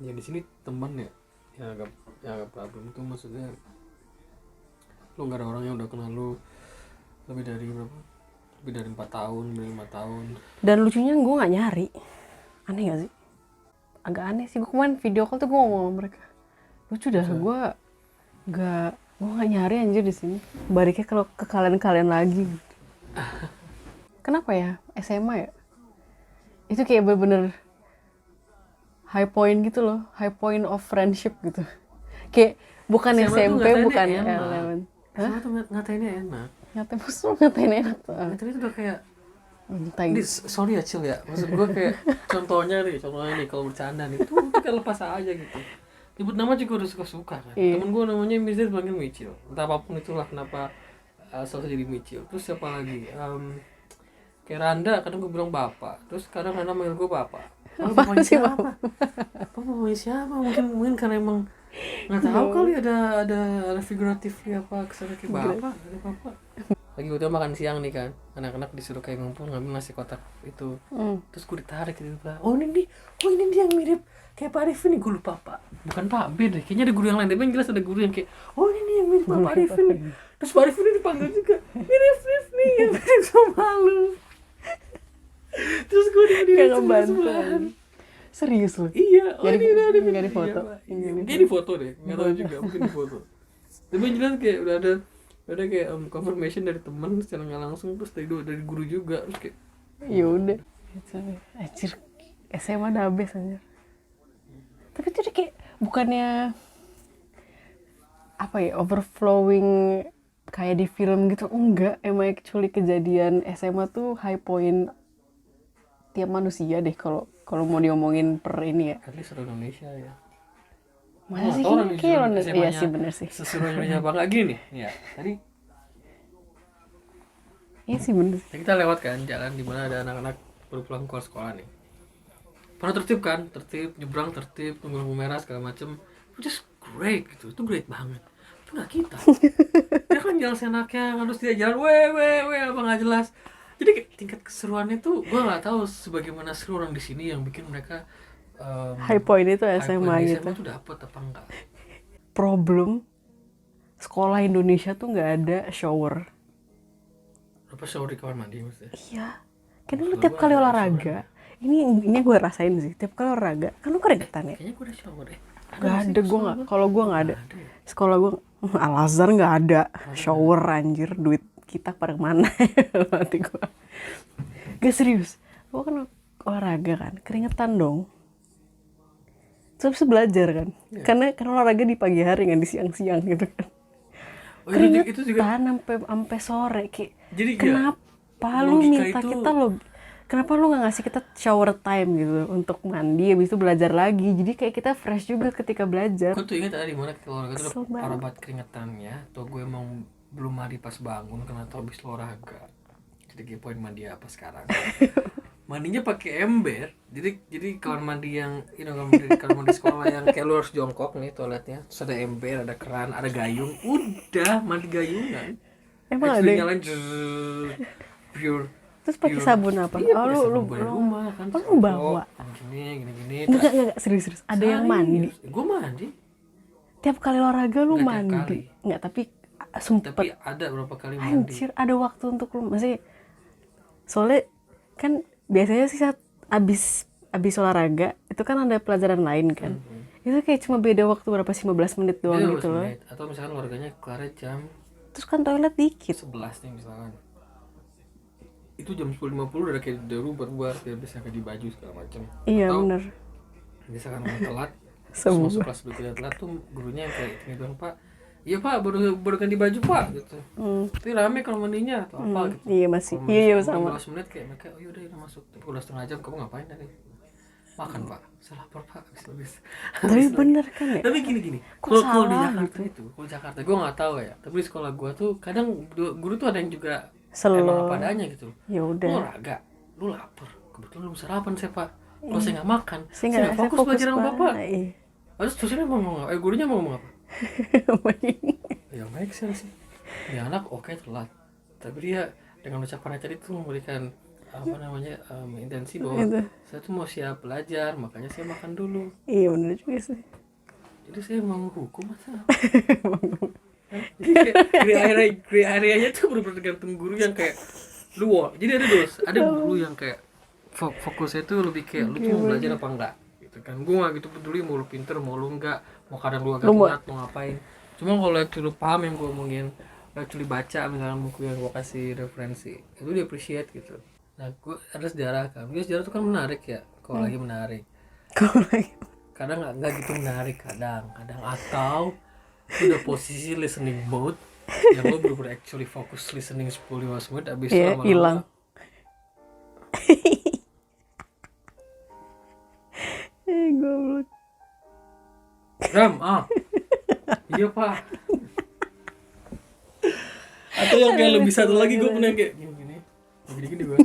Ya di sini teman ya, yang agak problem itu maksudnya lu nggak ada orang yang udah kenal lu lebih dari berapa? Lebih dari 4 tahun, lebih dari 5 tahun. Dan lucunya gue nggak nyari. Aneh gak sih? Agak aneh sih. Gue kemarin video call tuh gue ngomong sama mereka. Lucu dah, gue nggak nyari anjir di sini. Baliknya kalau ke kalian lagi. Kenapa ya? SMA ya? Itu kayak bener-bener high point gitu loh, high point of friendship gitu. Kayak bukan SMA tuh SMP, ngatainnya bukan enak. elemen. SMA tuh ngatainnya enak. Ngatain enak tuh. Ngatain itu udah kayak Entah ini gitu. sorry ya Cil ya, maksud gue kayak contohnya nih kalau bercanda nih itu kan lepas aja gitu. Nyebut nama juga udah suka-suka kan. Iya. Temen gue namanya Mister dipanggil Micil, entah apapun itulah kenapa selalu jadi Micil. Terus siapa lagi, kayak Randa kadang gue bilang bapak, terus kadang Randa manggil gue bapak. Lalu bapaknya sih, siapa? Bapaknya siapa? Mungkin karena emang nggak tahu kali ada figuratifnya apa kesana kayak bapak, ada bapak. Lagi udah makan siang nih kan, anak-anak disuruh kayak ngumpul ngambil nasi kotak itu. Terus gue ditarik gitu, ini dia yang mirip kayak Pak Arifin nih. Gue lupa Pak, bukan Pak B deh, kayaknya ada guru yang lain, tapi yang jelas ada guru yang kayak ini nih yang mirip Pak Arifin nih. Terus Pak Arifin ini dipanggil juga mirip nih yang mirip sama lu. Terus gue Kayak di ngebantu. sebelahan. Serius loh. Iya, Jadi ini udah ada nggak di foto. Dia di foto deh, nggak tahu juga, mungkin di foto. Tapi yang jelas kayak udah ada kayak confirmation dari teman secara nggak langsung, terus dari guru juga, terus kayak Ya udah. Anjir, SMA udah habis anjir. Tapi itu udah kayak bukannya apa ya, overflowing kayak di film gitu. Enggak, emang actually kejadian SMA tuh high point tiap manusia deh kalau mau diomongin per ini ya. at least seluruh Indonesia ya. Masa sih Orang kayak di iya sih bener sih. seluruh Indonesia apa nggak gini? Ya tadi Iya sih bener. kita lewat kan jalan di mana ada anak-anak baru pulang keluar sekolah nih. Pernah tertib kan, nyebrang tertib, nunggu lampu merah segala macem, which is great gitu, itu great banget. Itu nggak kita. Dia kan jalan senaknya, harus dia jalan we apa nggak jelas. Jadi tingkat keseruannya tuh gue nggak tahu sebagaimana seru orang di sini yang bikin mereka High point itu high SMA point di gitu. SMA tuh dapet apa enggak. Problem sekolah Indonesia tuh nggak ada shower. Apa shower di kamar mandi maksudnya? Iya. Kan lu tiap kali olahraga, ini gue rasain sih. Tiap kali olahraga, kan lu keringetan ya. Kayaknya gue udah shower deh. Gak ada, gue nggak. Kalau gue nggak ada. Sekolah gue Al Azhar nggak ada shower anjir. Duit kita pada kemana? Mati gue. Gak serius. Gue kan olahraga kan, keringetan dong. Terus bisa belajar kan. Karena olahraga di pagi hari kan, di siang-siang gitu kan. Oh, itu juga. Keringetan sampai sore kayak. Jadi kenapa lu minta kita lo? Kenapa lu nggak ngasih kita shower time gitu untuk mandi, habis itu belajar lagi. Jadi kayak kita fresh juga ketika belajar. Gue tuh ingat ada di mana kita olahraga tuh parah banget keringetannya. Atau gue emang belum mandi pas bangun karena tau habis olahraga. Jadi kayak poin mandi apa sekarang? Mandinya pakai ember. Jadi kamar mandi yang kamar mandi sekolah yang kayak lu harus jongkok nih toiletnya. Terus ada ember, ada keran, ada gayung. Udah mandi gayungan. Emang ada nyalain pure. Terus pakai sabun apa? Iya, lu rumah kan. lu bawa. Gini. Enggak serius. Ada yang mandi. Gue mandi. Tiap kali olahraga lu Nggak mandi. Enggak, tapi sempet. Tapi ada berapa kali mandi. Anjir, ada waktu untuk lu. Maksudnya soalnya kan biasanya sih saat abis olahraga itu kan ada pelajaran lain kan. Itu kayak cuma beda waktu berapa sih, 15 menit doang gitu loh. Atau misalkan olahraganya kelar jam Terus kan toilet dikit. 11 nih misalkan. Itu jam 10.50 udah kayak berbuat biar bisa ganti baju segala macam. Iya benar. Misalkan mau telat, Semua. masuk kelas berikutnya telat tuh gurunya yang kayak ini bilang, Pak, iya Pak baru ganti baju Pak gitu. Tapi rame kalau mandinya atau apa gitu. Iya masih. Iya sama. 15 menit kayak mereka, oh yaudah masuk. Tapi udah setengah jam kamu ngapain tadi? Makan Pak, saya lapar Pak, habis. Tapi bener kan ya. Tapi gini. Kalau di Jakarta gitu. Kalau Jakarta gue nggak tahu ya. Tapi di sekolah gue tuh kadang guru tuh ada yang juga emang apa adanya gitu. Ya udah. Lu olahraga, lu lapar. Kebetulan lu sarapan saya Pak. Kalau saya nggak makan, Saya nggak fokus belajar sama Bapak. Iya. Terus dosennya mau ngomong apa? Gurunya mau ngomong apa? Ya make sense sih. Ya anak oke telat. Tapi dia dengan ucapannya tadi tuh memberikan apa namanya intensi bahwa Itu. saya tuh mau siap belajar, makanya saya makan dulu. Iya bener juga sih. Jadi saya mau hukum masa jadi kayak gray area-nya tuh bener-bener tergantung guru yang kayak lu. Jadi ada guru yang kayak fokusnya tuh lebih kayak lu tuh mau belajar apa enggak gitu kan. Gue gak gitu peduli mau lu pinter mau lu enggak, mau kadang lu agak telat mau ngapain. Cuma kalau actually lu paham yang gue omongin, actually baca misalnya buku yang gue kasih referensi, itu dia appreciate gitu. Nah gue ada sejarah kan, dia sejarah tuh kan menarik ya kalau lagi menarik. Kalau lagi Kadang nggak gitu menarik, kadang atau udah posisi listening mode yang lo bener-bener actually fokus listening 10-15 menit abis itu lama-lama hilang. Goblok. Ram, iya pak. Atau yang kayak lebih satu lagi gue pernah kayak gini gue.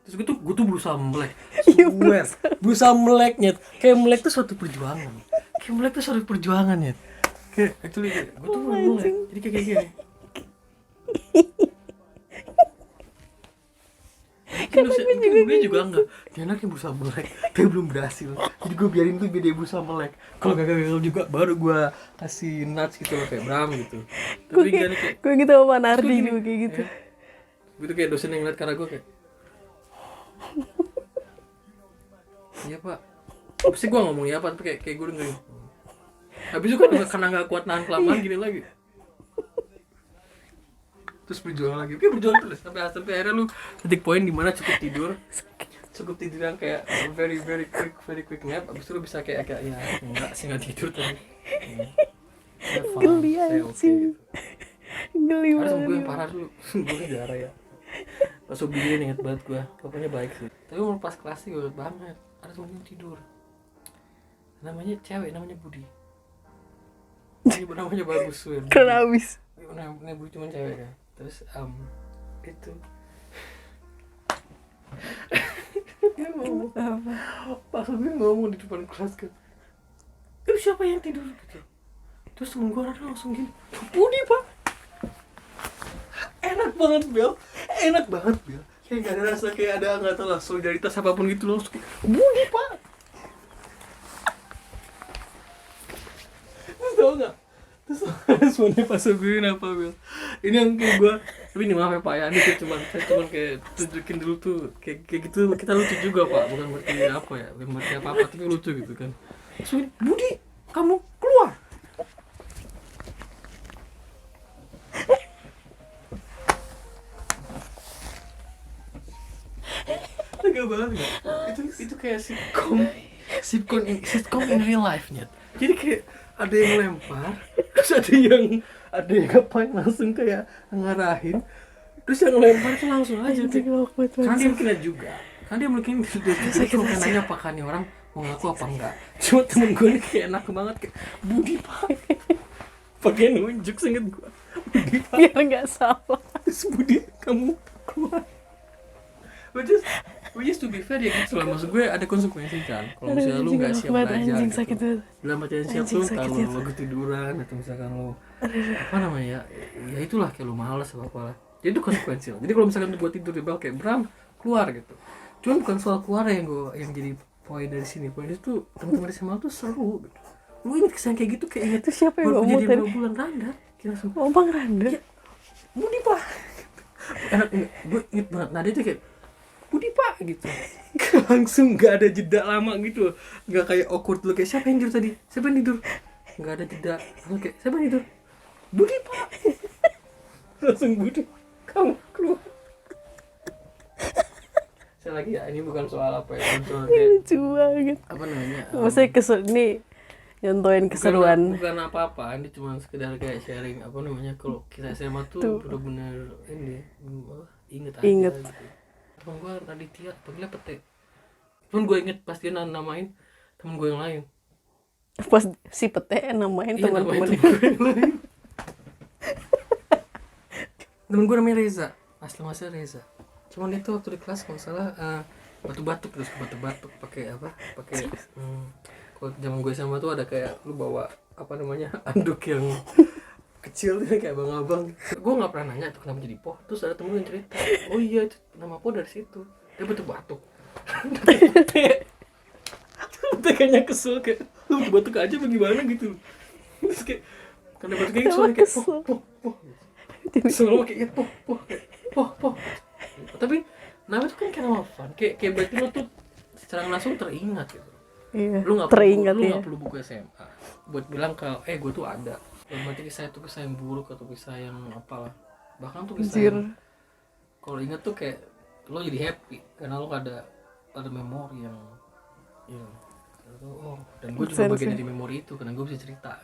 Terus gue tuh berusaha melek, berusaha meleknya. Kayak melek tuh suatu perjuangan. Ya. Kayak actually gue tuh melek. Jadi kayak gini. Gue juga enggak. Dia anaknya berusaha melek, kayak belum berhasil. Jadi gue biarin tuh dia berusaha melek. Kalau gagal juga baru gue kasih nuts gitu loh kayak Bram gitu. Tapi gak nih kayak gue gitu sama Nardi juga kayak gitu. Gue tuh kayak dosen yang ngeliat karena gue kayak iya pak. Pasti gue ngomong ya pak, tapi kayak gue dengerin. Habis itu kan karena gak kuat nahan kelamaan gini lagi. Terus berjuang lagi, berjuang terus sampai akhirnya lu titik poin di mana cukup tidur yang kayak very quick nap. Abis itu lu bisa kayak ya enggak sih nggak tidur tadi. Geli anjing. Geli banget. Harus gue banget. yang parah dulu, gue jarah ya. Pas Ubiin inget banget gue, pokoknya baik sih. Tapi mau pas kelas sih gue inget banget, ada temen yang tidur. Namanya cewek, namanya Budi. Namanya bagus Win. Keren abis. Namanya Budi cuma cewek kan. Terus itu dia ngomong apa? Pas gue ngomong di depan kelas kan, itu siapa yang tidur gitu. Terus temen gue ada langsung gini, Budi pak. Enak banget Bel. Kayak gak ada rasa kayak ada nggak tahu lah solidaritas apapun gitu langsung kayak Budi pak. Terus tau nggak? Terus semuanya pas gue apa Bel? Ini yang kayak gue, tapi ini maaf ya pak ya, ini saya cuman kayak tunjukin dulu tuh kayak gitu kita lucu juga pak, bukan berarti apa ya, bukan berarti apa tapi lucu gitu kan. Terus Budi, kamu keluar. Tega banget nggak? Itu kayak sitcom in real life-nya. Jadi kayak ada yang lempar, terus ada yang ngapain langsung kayak ngarahin, terus yang lempar itu langsung aja kayak, karena dia mungkin dia mungkin nanya apakah nih orang mau ngaku apa enggak. Cuma temen gue nih kayak enak banget kayak Budi pak, pakai nunjuk singkat gue Budi pak, Biar nggak salah. terus Budi kamu keluar. Which is to be fair ya gitu lah, maksud gue ada konsekuensi kan kalau misalnya lu nggak siap belajar anjing, gitu. sakit banget. Dalam artian siap tuh kalau lo ketiduran atau misalkan lo apa namanya ya itulah kayak lo malas apa apalah, jadi itu konsekuensi lah. Jadi kalau misalkan gue tidur di bawah kayak Bram keluar gitu, cuman bukan soal keluar yang jadi poin dari sini. Poin itu teman-teman SMA tuh seru gitu. Lu inget kesan kayak gitu, kayak inget Itu siapa yang ngomong tadi? baru bulan Randa kira langsung Bang Randa. ya, Budi pak. Enak, gue inget banget nada itu kayak Budi pak gitu. Langsung gak ada jeda lama gitu, gak kayak awkward dulu kayak siapa yang tidur tadi, siapa yang tidur, gak ada jeda langsung kayak siapa yang tidur, Budi pak. Langsung Budi kamu keluar. Saya lagi ya, ini bukan soal apa ya, soal kayak Lucu banget. apa namanya, Maksudnya ini nyontoin keseruan. bukan apa-apa, ini cuma sekedar kayak sharing apa namanya. Kalau kita SMA tuh benar-benar ini inget aja gitu. Temen gue Raditya panggilnya Pete, cuman gue inget pas dia namain temen gue yang lain. Pas si Pete namain teman-teman. Temen gue namanya Reza, asli masnya Reza. Cuman dia tuh waktu di kelas kalau salah batuk-batuk, terus batuk-batuk pakai kalau zaman gue sama tuh ada kayak lu bawa apa namanya anduk yang kecil tuh kayak abang-abang. Gue nggak pernah nanya tuh kenapa jadi Po. Terus ada temen yang cerita, oh iya itu nama Po dari situ. Dia batuk-batuk. Udah kayaknya kesel kayak lu batuk aja bagaimana gitu. Terus kayak karena batuk kayak suara kayak po. Selalu kayak po. Tapi nama itu kan kayak nama fun. Kayak berarti lo tuh secara langsung teringat gitu. Iya, Lu nggak teringat perlu, lu ya. nggak perlu buku SMA buat bilang kalau gue tuh ada. Berarti kisah itu kisah yang buruk atau kisah yang apalah. Bahkan tuh kisah Anjir. yang kalau ingat tuh kayak lo jadi happy karena lo ada memori yang dan gue juga bagian dari memori itu karena gue bisa cerita.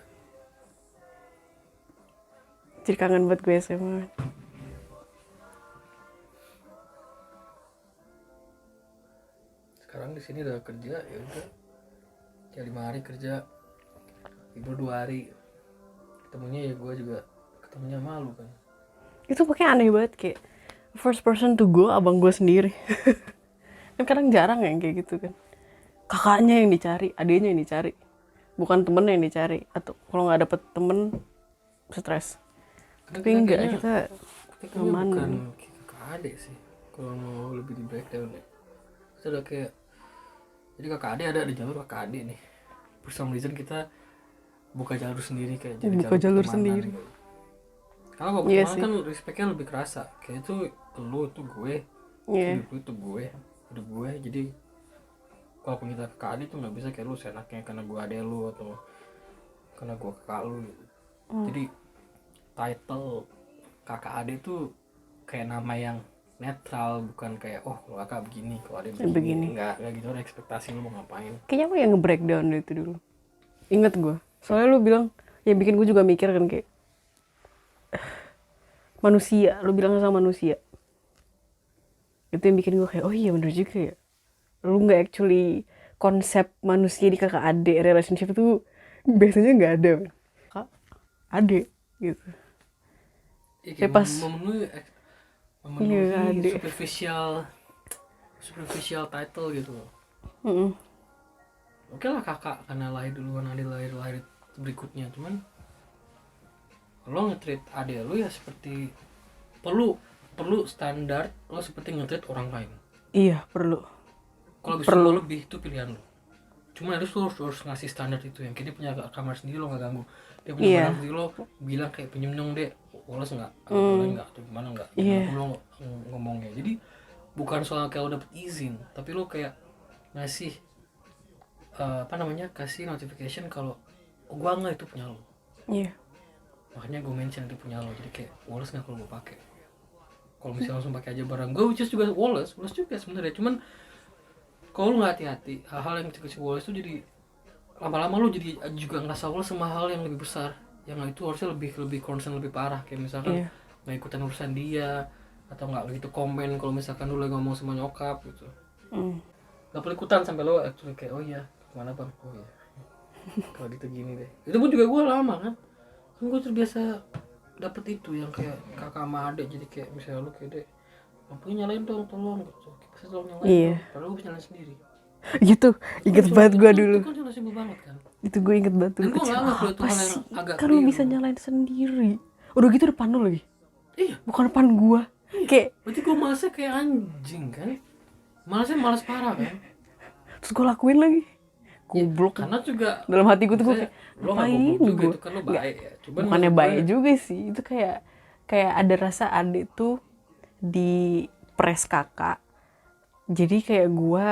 Jadi kangen buat gue SMA. Sekarang di sini udah kerja ya udah kayak 5 hari kerja, libur 2 hari, ketemunya ya gue juga ketemunya malu kan. Itu pokoknya aneh banget, kayak first person to go abang gue sendiri. Kan kadang jarang yang kayak gitu kan, kakaknya yang dicari, adiknya yang dicari, bukan temennya yang dicari. Atau kalau nggak dapet temen stres. Tapi enggak, kita aman. Bukan kakak adik sih kalau mau lebih di breakdown ya. Kita udah kayak jadi kakak adik ada di jalur kakak adik nih. For some reason kita buka jalur sendiri kayak jadi Buka jalur sendiri. gitu. Kalau kalau Iya pertemanan sih. kan respectnya lebih kerasa. Kayak itu lu itu gue, Iya. hidup lu itu gue, hidup gue. Jadi walaupun kita kakak adik tuh nggak bisa kayak lu senaknya karena gue adek lu atau karena gue kakak lu. Jadi title kakak adik tuh kayak nama yang netral, bukan kayak oh kalau kakak begini, kalau adik begini. Enggak gitu, ada ekspektasi lu mau ngapain. Kayaknya aku yang nge-breakdown itu dulu. Ingat gue. Soalnya lu bilang, yang bikin gue juga mikir kan kayak manusia, lu bilang sama manusia. Itu yang bikin gue kayak, oh iya bener juga ya. Lu gak actually konsep manusia di kakak adik relationship itu biasanya gak ada. Kak, adik gitu. Ya, kayak pas memenuhi adik. superficial title gitu. Mm-mm. Oke lah kakak karena lahir duluan, adik lahir berikutnya, cuman lo nge-treat adik lo ya seperti perlu standar lo seperti nge-treat orang lain. Iya, perlu. Kalau bisa lo lebih itu pilihan lo. Cuma harus ngasih standar itu yang kayak dia punya kamar sendiri lo nggak ganggu. Dia punya barang sendiri lo bilang kayak pinjem dong deh, woles nggak, boleh nggak, atau gimana nggak, lo ngomongnya. Jadi bukan soal kayak lo dapet izin, tapi lo kayak ngasih kasih notification kalau gua nggak itu punya lo. Iya. Makanya gue mention itu punya lo, jadi kayak woles nggak kalau gue pakai. Kalau misalnya langsung pakai aja barang gue, which is juga woles juga sebenarnya. Cuman kalau lo nggak hati-hati, hal-hal yang kecil-kecil woles itu jadi lama-lama lo jadi juga ngerasa woles sama hal yang lebih besar, yang itu harusnya lebih concern, lebih parah. Kayak misalkan nggak ikutan urusan dia, atau nggak gitu komen kalau misalkan lo lagi ngomong sama nyokap gitu. Nggak perlu ikutan sampai lo actually kayak oh iya kemana bang, oh iya kalau gitu gini deh. Itu pun juga gue lama kan gue terbiasa dapet itu yang kayak kakak sama adik, jadi kayak misalnya lu kayak dek lampunya nyalain dong tolong gitu, bisa tolong nyalain dong, padahal gue bisa nyalain sendiri gitu. Inget banget gue dulu itu kan jelas simpel banget kan, itu gue inget banget dulu. dan gue nggak nggak perlu itu hal yang agak kan lu bisa nyalain sendiri, udah gitu depan lu lagi, iya bukan depan gue. Kayak berarti gue malasnya kayak anjing kan, malas parah kan, terus gue lakuin lagi. Goblok. Karena juga dalam hati gue tuh gue kayak lo nggak goblok juga itu kan lo baik ya. Cuman bukannya baik juga sih, itu kayak ada rasa adik tuh di press kakak, jadi kayak gue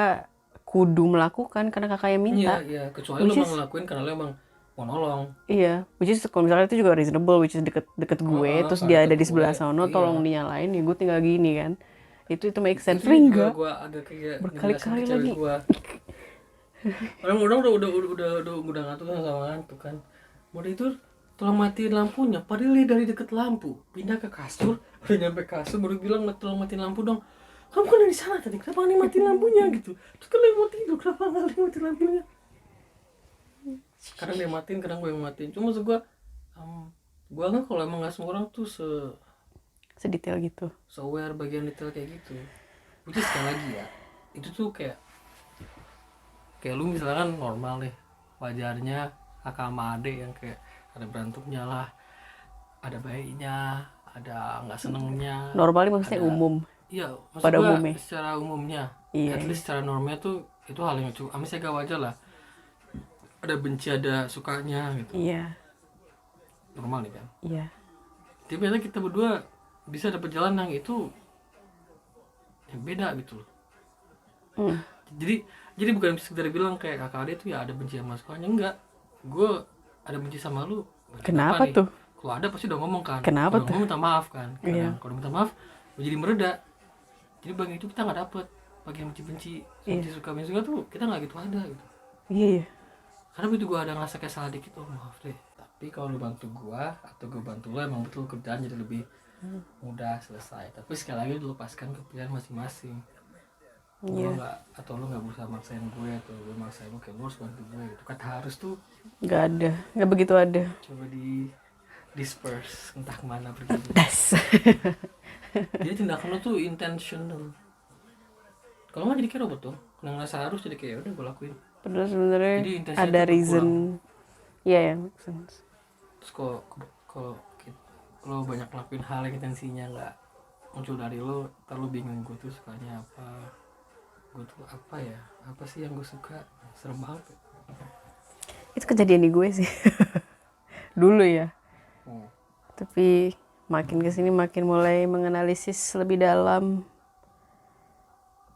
kudu melakukan karena kakak yang minta. Iya kecuali lo emang ngelakuin karena lo emang mau nolong. Iya, which is kalau misalnya itu juga reasonable, which is deket gue, terus dia ada di sebelah sana, tolong dinyalain, ya gue tinggal gini kan, itu make sense. Tapi enggak, gue agak kayak berkali-kali lagi. Orang udah ngantuk kan, sama ngantuk kan. Mau itu tolong matiin lampunya, padahal dia dari deket lampu pindah ke kasur, udah nyampe kasur baru bilang tolong matiin lampu dong. Kamu kan dari sana tadi, kenapa nggak matiin lampunya gitu? Terus kan lagi mau tidur, kenapa nggak matiin lampunya? Kadang dia matiin, kadang gue yang matiin. Cuma maksud gue kan kalau emang nggak semua orang tuh sedetail gitu, aware bagian detail kayak gitu. Which is sekali lagi ya, itu tuh kayak lu misalkan normal nih, wajarnya kakak sama adik yang kayak ada berantemnya lah, ada baiknya, ada nggak senengnya. Normalnya maksudnya umum. Iya, maksud Pada gua umumnya. secara umumnya, Iya, at least secara normnya tuh itu hal yang cukup gak wajar lah. Ada benci, ada sukanya gitu. iya, Normal nih kan. iya. Tapi ternyata kita berdua bisa dapat jalan yang itu yang beda gitu loh. Jadi bukan sekedar bilang kayak kakak adik tuh ya ada benci sama sukanya, enggak. Gue ada benci sama lu. Kenapa nih? tuh? Kalau ada pasti udah ngomong kan. Kenapa Kalau tuh? ngomong minta maaf kan. Iya. Kalau minta maaf jadi mereda. Jadi bagian itu kita nggak dapet. Bagian benci-benci, benci suka tuh kita nggak gitu ada gitu. Iya, iya. Karena begitu gue ada ngerasa kayak salah dikit, oh maaf deh. Tapi kalau lu bantu gue atau gue bantu lu, emang betul kerjaan jadi lebih mudah selesai. Tapi sekali lagi lu lepaskan keputusan masing-masing. Lu nggak, atau lu nggak berusaha maksain gue atau gue maksain lu kayak lu harus bantu gue gitu. Kata harus tuh Nggak ada, nggak begitu ada. coba di disperse entah kemana pergi. Das. Jadi tindakan lu tuh intentional. Kalau nggak jadi kayak robot tuh, kalau ngerasa harus jadi kayak udah gue lakuin. Padahal sebenarnya Jadi intensinya ada tuh reason. Iya ya, make sense. Terus kalau banyak ngelakuin hal yang intensinya nggak muncul dari lo, terlalu bingung gue tuh sukanya apa, gue tuh apa sih yang gue suka, serem banget. Itu kejadian di gue sih. Dulu ya. Tapi makin kesini makin mulai menganalisis lebih dalam,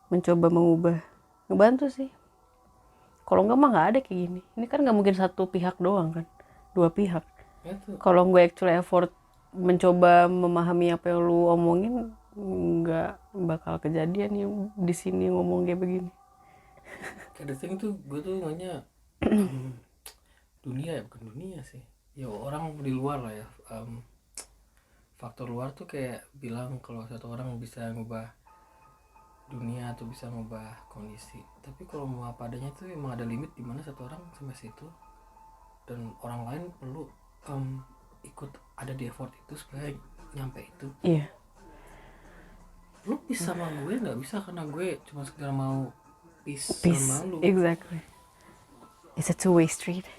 mencoba mengubah, ngebantu sih. Kalau enggak mah nggak ada kayak gini. Ini kan nggak mungkin satu pihak doang kan, dua pihak. Kalau gue actually effort mencoba memahami apa yang lu omongin, nggak bakal kejadian yang di sini ngomong kayak begini. Kayak thing tuh gue tuh nanya dunia ya, bukan dunia sih ya, orang di luar lah ya, faktor luar tuh kayak bilang kalau satu orang bisa ngubah dunia atau bisa ngubah kondisi. Tapi kalau mau apa adanya tuh emang ada limit di mana satu orang sampai situ dan orang lain perlu ikut ada di effort itu supaya nyampe itu. Iya. Lu bisa sama gue nggak bisa karena gue cuma sekedar mau peace sama lu. Exactly. It's a two-way street.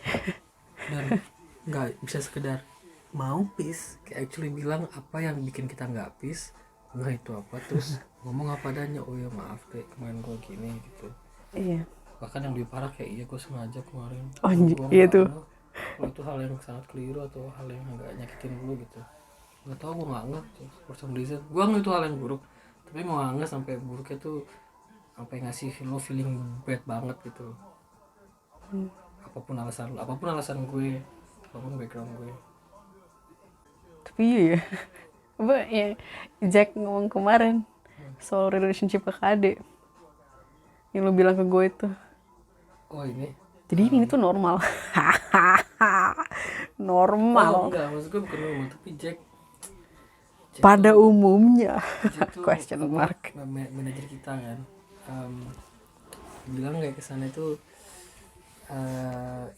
Dan nggak bisa sekedar mau peace, kayak actually bilang apa yang bikin kita nggak peace, nggak itu apa, terus ngomong apa adanya, oh ya maaf deh kemarin gue gini gitu. Iya. Bahkan yang lebih parah kayak iya gue sengaja kemarin. Oh iya tuh. Kalau itu hal yang sangat keliru atau hal yang nggak nyakitin gue gitu, nggak tahu gue nggak ngeh for some reason. Gue nggak itu hal yang buruk, tapi gue nggak ngeh sampai buruknya tuh sampai ngasih lo feeling bad banget gitu. Apapun alasan gue, apapun background gue. Tapi iya ya. Apa ya Jack ngomong kemarin soal relationship kakak adik yang lu bilang ke gue itu. Oh ini. Jadi ini tuh normal. Normal. Oh enggak, maksud gue bukan normal, tapi Jack pada umumnya. Jack Question mark. Manajer kita kan, bilang kayak kesana itu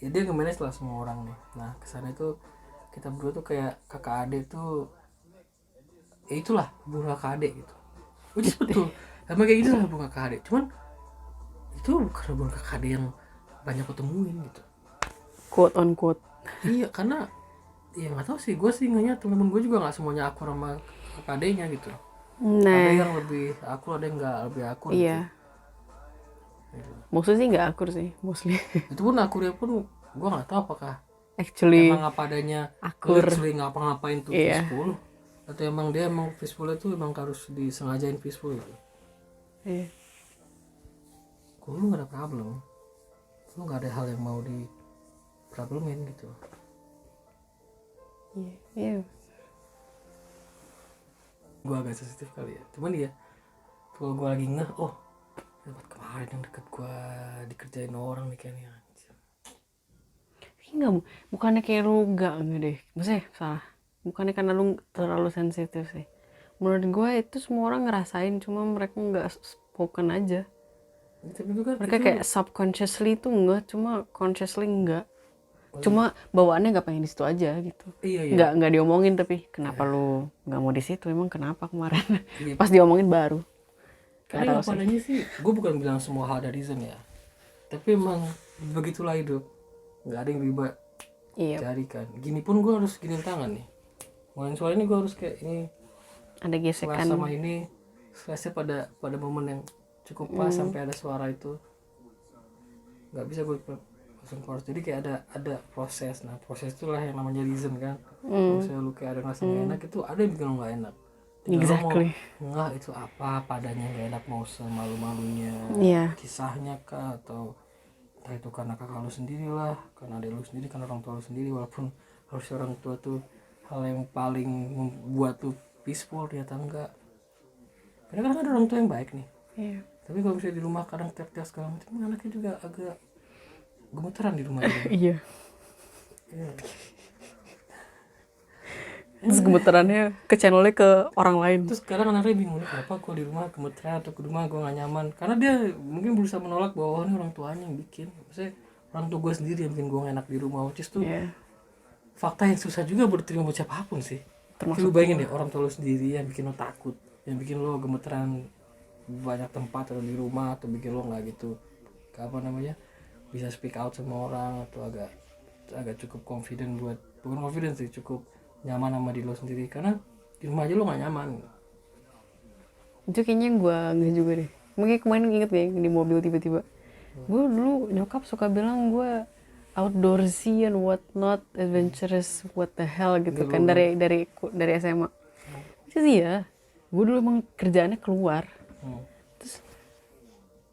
ya dia nge-manage lah semua orang nih. Nah kesana itu kita berdua tuh kayak kakak adik tuh, ya itulah hubungan kakak adik gitu. Which is betul, sama kayak gitu lah hubungan kakak adik. Cuman itu bukan hubungan kakak adik yang banyak ketemuin gitu. Quote on quote. Iya karena ya nggak tahu sih, gue sih ngeliat temen-temen gue juga nggak semuanya akur sama kakak adiknya gitu. Ada yang lebih akur, ada yang nggak lebih akur. Iya. Gitu. Maksudnya sih nggak akur sih, mostly. Itu pun akurnya pun gue nggak tahu apakah Actually emang apa adanya akur. Actually ngapa-ngapain tuh peaceful, atau emang dia emang peaceful itu emang harus disengajain peaceful gitu. Iya. Kalau lu nggak ada problem, lu nggak ada hal yang mau di problemin gitu. Iya. Gue agak sensitif kali ya, cuman ya kalau gue lagi ngeh, oh dapat kemarin yang deket gue dikerjain orang nih kayaknya. Enggak, bukannya kayak lu enggak deh. Maksudnya salah. Bukannya karena lu terlalu sensitif sih. Menurut gue itu semua orang ngerasain, cuma mereka enggak spoken aja. Mereka kayak subconsciously tuh enggak, cuma consciously enggak. Cuma bawaannya nggak pengen di situ aja gitu. Iya. Nggak diomongin, tapi kenapa lu nggak mau di situ? Emang kenapa kemarin? Pas diomongin baru. Karena apa adanya sih. Gue bukan bilang semua hal ada reason ya. Tapi emang begitulah hidup. Nggak ada yang bisa cari kan. Gini pun gue harus giniin tangan nih. ngulangin suara ini gue harus kayak ini ada kelas gesekan. sama ini slashnya pada momen yang cukup pas sampai ada suara itu, nggak bisa gue langsung chorus. Jadi kayak ada proses. Nah proses itulah yang namanya reason kan. Kalau misalnya lu kayak ada ngerasa nggak enak, itu ada yang bikin lu nggak enak. Tinggal Exactly. lu mau nggak itu apa padanya nggak enak, mau semalu-malunya, Iya. kisahnya kah, atau entah itu karena kakak lu sendiri lah, karena adik lu sendiri, karena orang tua lu sendiri. Walaupun harusnya orang tua tuh hal yang paling membuat tuh peaceful, ternyata enggak. Karena kadang ada orang tua yang baik nih, Iya. tapi kalau misalnya di rumah kadang teriak-teriak segala macam, anaknya juga agak gemeteran di rumah gitu. Iya. Iya. Terus gemeterannya ke channelnya ke orang lain. Terus sekarang anaknya bingung, kenapa gue di rumah gemeteran atau ke rumah gue gak nyaman. Karena dia mungkin berusaha menolak bahwa ini orang tuanya yang bikin. Maksudnya orang tua gue sendiri yang bikin gue gak enak di rumah. Which is tuh Iya. fakta yang susah juga buat diterima buat siapapun sih. Termasuk Lu bayangin deh, orang tua lu sendiri yang bikin lo takut, yang bikin lo gemeteran banyak tempat atau di rumah, atau bikin lo gak gitu, apa namanya, bisa speak out sama orang, atau agak cukup confident buat, bukan confident sih, cukup nyaman sama diri lo sendiri. Karena di rumah aja lo gak nyaman. Itu kayaknya gue nggak juga deh. Mungkin kemarin inget ya di mobil tiba-tiba. Gue dulu nyokap suka bilang gue outdoorsy and what not, adventurous, what the hell gitu kan dari SMA. Itu sih ya. Gue dulu emang kerjaannya keluar.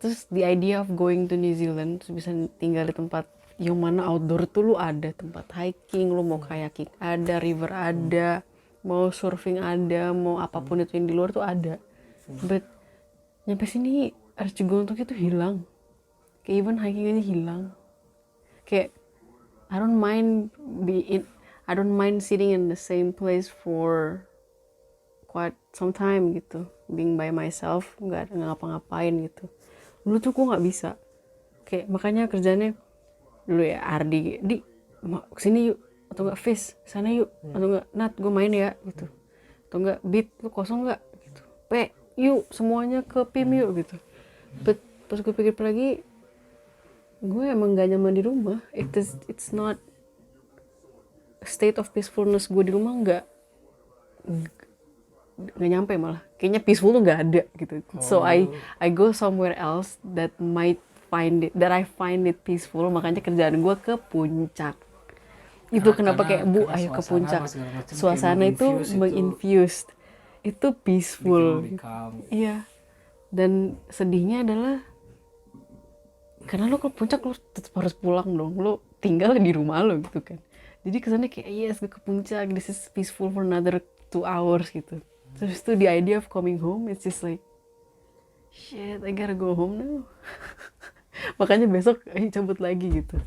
Terus the idea of going to New Zealand, terus bisa tinggal di tempat yang mana outdoor tuh lu ada tempat hiking, lu mau kayaking ada, river ada, mau surfing ada, mau apapun itu yang di luar tuh ada. But nyampe sini Archegong itu hilang. Kayak even hiking aja hilang. Kayak I don't mind sitting in the same place for quite some time gitu, being by myself, nggak ngapa-ngapain gitu. Dulu tuh gue nggak bisa. Kayak makanya kerjanya dulu ya Ardi, kesini yuk, atau enggak Fis sana yuk, atau enggak Nat gue main ya gitu, atau enggak Bit lu kosong enggak gitu, P yuk semuanya ke PIM yuk gitu. But pas gue pikir lagi, gue emang gak nyaman di rumah. It's not a state of peacefulness. Gue di rumah nggak nyampe, malah kayaknya peaceful tuh nggak ada gitu. So I go somewhere else that I find it peaceful. Makanya kerjaan gue ke puncak. Itu kenapa kayak Bu ayo ke puncak. Suasana itu menginfused. Itu peaceful. Iya. Dan sedihnya adalah karena lo ke puncak lo tetap harus pulang dong. Lo tinggal di rumah lo gitu kan. Jadi kesannya kayak yes gue ke puncak, this is peaceful for another 2 hours gitu. Terus tuh the idea of coming home, it's just like shit, I gotta go home now. Makanya besok cabut lagi gitu.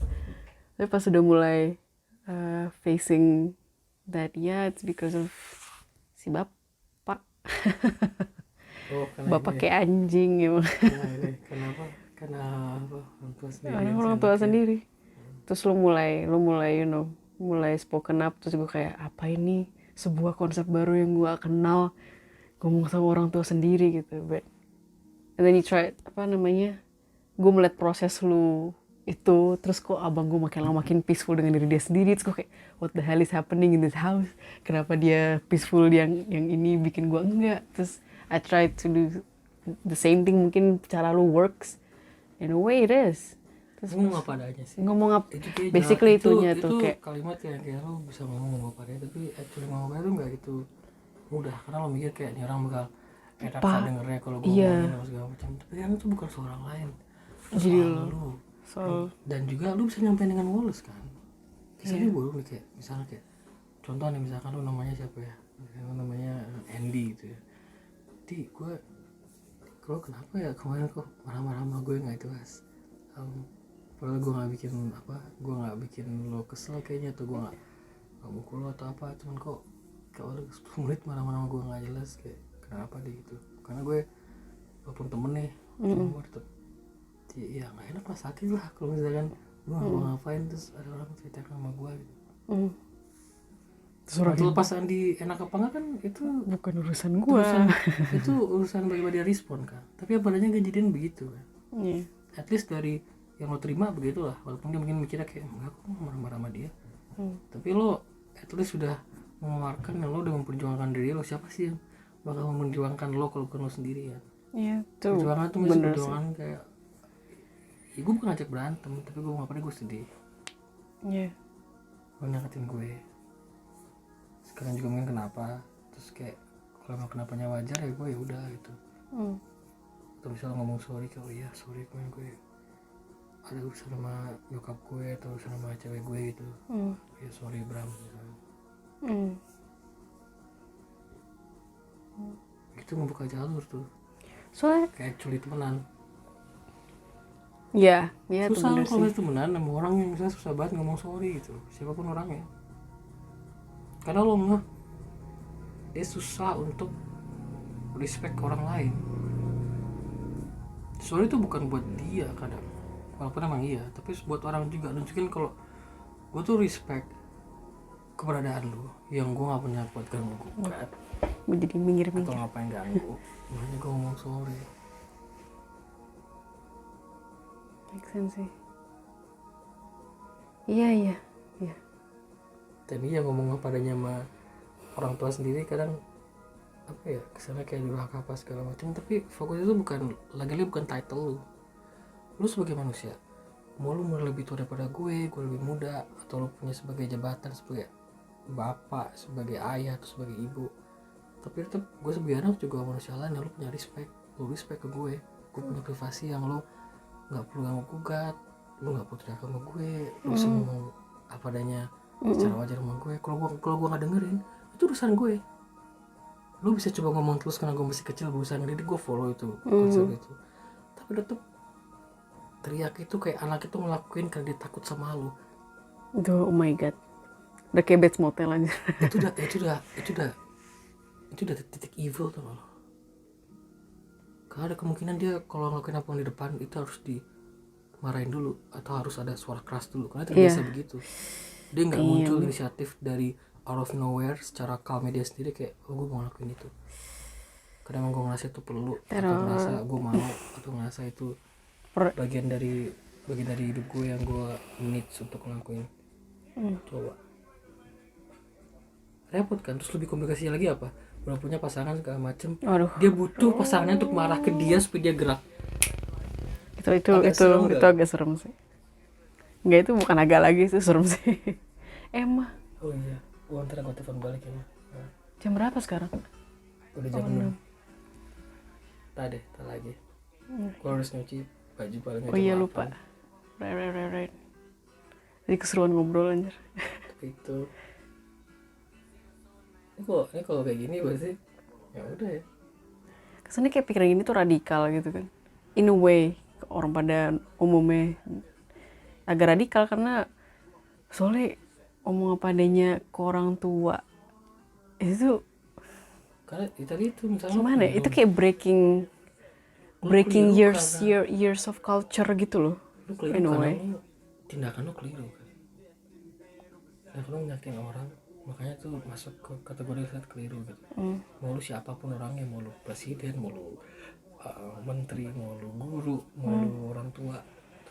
Tapi pas udah mulai facing that, yeah, it's because of si bapak. Bapak kayak anjing emang. Kenapa? Karena orang tua sendiri. Terus lo mulai mulai spoken up. Terus gue kayak apa ini, sebuah konsep baru yang gue kenal, ngomong sama orang tua sendiri gitu. But and then you try gue melihat proses lu itu, terus kok abang gue makin lama makin peaceful dengan diri dia sendiri. Terus gue kayak what the hell is happening in this house, kenapa dia peaceful yang ini bikin gue enggak. Terus I try to do the same thing, mungkin cara lu works in a way it is. Terus ngomong apa adanya sih, ngomong apa basically itunya itu tuh kayak kalimat yang kayak lo bisa ngomong apa adanya, tapi actually ngomong apa itu nggak gitu mudah. Karena lo mikir kayak ini orang bakal enak dengernya kalau gue ngomongin segala macam, tapi kan itu bukan suara orang lain, jadi lo dan juga lo bisa nyampein dengan Wallace kan. Misalnya gue nih kayak misalnya kayak contoh nih, misalkan lo namanya siapa ya, misalkan namanya Andy gitu ya. Jadi gue kalau kenapa ya kemarin kok marah-marah sama gue, nggak itu Mas, padahal gue nggak bikin lo kesel kayaknya, atau gue nggak mukul lo atau apa, cuman kok kalau 10 menit marah-marah sama gue nggak jelas, kayak kenapa deh gitu. Karena gue walaupun temen nih, gue tetep ya nggak enak lah, sakit lah kalau misalkan gue nggak mau ngapain terus ada orang cerita sama gue gitu. Terus lepas Andi enak apa enggak kan itu bukan urusan gue. Itu urusan bagaimana dia respon kan. Tapi apa adanya kejadian begitu kan. At least dari yang lo terima begitulah, walaupun dia mungkin mikirnya kayak enggak kok marah-marah sama dia. Tapi lo at least sudah mengeluarkan yang lo udah memperjuangkan diri lo. Siapa sih yang bakal memperjuangkan lo kalau bukan lo sendiri ya? Iya tuh Perjuangan tuh masih bener sih. perjuangan kayak ya gue bukan ngajak berantem, tapi gue ngapain gue sedih, Iya. lo nyakitin gue. Sekarang juga mungkin kenapa, terus kayak kalau emang kenapanya wajar ya gue ya udah gitu. Atau misalnya ngomong sorry kayak oh iya sorry gue ada urusan sama nyokap gue atau urusan sama cewek gue gitu. Ya sorry Bram misalnya. Itu ngebuka jalur tuh Soalnya kayak actually temenan. ya tuh Susah bener kalau sih. temenan sama orang yang misalnya susah banget ngomong sorry gitu, siapapun orangnya. Karena lo nggak, dia susah untuk respect orang lain. Sorry itu bukan buat dia kadang, walaupun emang iya, tapi buat orang juga nunjukin kalau gue tuh respect keberadaan lo yang gue nggak punya buat ganggu gugat Gue jadi minggir atau ngapain ganggu, makanya gue ngomong sorry. make sense sih. Iya. Dan iya ngomong apa adanya sama orang tua sendiri kadang apa ya kesannya kayak durhaka apa segala macam, tapi fokus itu bukan bukan title lu sebagai manusia. Mau lu lebih tua daripada gue lebih muda, atau lu punya sebagai jabatan sebagai bapak, sebagai ayah atau sebagai ibu, tapi tetap gue sebagai anak juga manusia lain yang lu punya respect. Lu respect ke gue punya privasi yang lu nggak perlu ganggu gugat, lu nggak perlu teriak sama gue, lu bisa ngomong apa adanya secara wajar sama gue. Kalau gue nggak dengerin itu urusan gue. Lu bisa coba ngomong terus karena gue masih kecil berusaha ngedidik, gue follow itu konsep itu, tapi tetap teriak itu kayak anak itu ngelakuin karena dia takut sama lu. Duh, oh my god, udah kayak Bates Motel aja. itu udah titik evil tuh lo. Karena ada kemungkinan dia kalau ngelakuin apa yang di depan itu harus dimarahin dulu atau harus ada suara keras dulu, karena terbiasa begitu. Dia nggak muncul inisiatif dari out of nowhere secara calm dia sendiri kayak oh gue mau ngelakuin itu. Kadang emang gue ngerasa itu perlu atau ngerasa gue mau atau ngerasa itu bagian dari hidup gue yang gue needs untuk ngelakuin. Coba repot kan. Terus lebih komplikasinya lagi apa, udah punya pasangan segala macem. Dia butuh pasangannya untuk marah ke dia supaya dia gerak. Itu agak serem sih. Enggak, itu bukan agak lagi, itu serem sih. Emma. Oh iya, ntar gue telepon balik ya. Jam berapa sekarang? Udah jam 6. Tadi lagi. Gue harus nyuci baju paling Oh iya lupa. Right. Jadi keseruan ngobrol anjir. Tapi itu ini kalau kayak gini berarti ya udah ya. Kesannya kayak pikiran gini tuh radikal gitu kan. In a way, orang pada umumnya agak radikal karena soalnya omong apa adanya ke orang tua itu Karena tadi itu misalnya gimana ya? Itu kayak breaking years of culture gitu loh. Lu keliru karena tindakan lu keliru kan. Dan lu nyakitin orang, makanya tuh masuk ke kategori saat keliru gitu. Mau lu siapapun orangnya, mau lu presiden, mau lu menteri, mau lu guru, mau lu orang tua,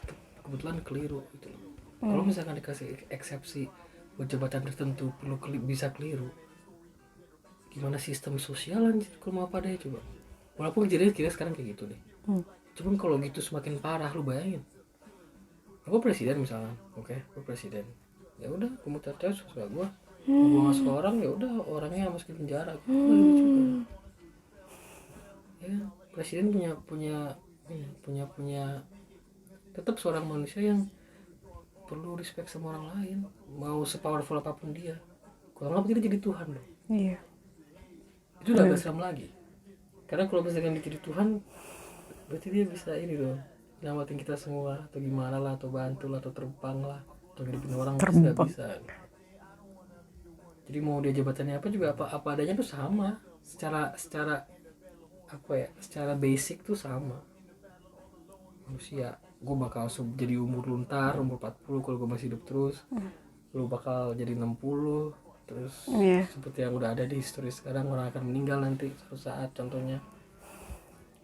tetap kebetulan keliru gitu loh. Kalau misalkan dikasih eksepsi buat jabatan tertentu perlu bisa keliru, gimana sistem sosial anjir kalau mau apa deh coba. Walaupun kejadian kita sekarang kayak gitu deh. Cuman kalau gitu semakin parah, lu bayangin. Aku presiden misalnya, oke, aku presiden. Ya udah, aku mau terus suka gue. Gue nggak suka orang, ya udah orangnya masukin penjara. Juga. Ya, presiden punya tetap seorang manusia yang perlu respect sama orang lain. Mau sepowerful apapun dia. Kalau nggak dia jadi Tuhan loh. Iya. Itu udah agak serem lagi. Karena kalau misalkan dia jadi Tuhan, berarti dia bisa ini dong, nyamatin kita semua atau gimana lah, atau bantu lah, atau terbang lah, atau hidupin orang nggak bisa. Jadi mau dia jabatannya apa juga apa adanya tuh sama, secara apa ya, secara basic tuh sama. Manusia, gue bakal jadi umur luntar, umur 40 kalau gue masih hidup terus. Lu bakal jadi 60 terus. Seperti yang udah ada di histori sekarang, orang akan meninggal nanti suatu saat contohnya.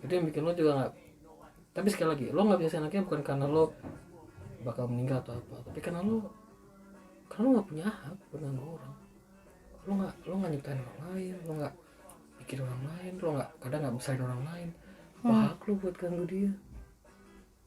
Itu yang bikin lo juga nggak. Tapi sekali lagi, lo nggak biasa anaknya bukan karena lo bakal meninggal atau apa, tapi karena lo nggak punya hak mengganggu orang. lo nggak nyiptain orang lain, lo nggak bikin orang lain, lo nggak kadang nggak besarin orang lain, apa hak lo buat ganggu dia?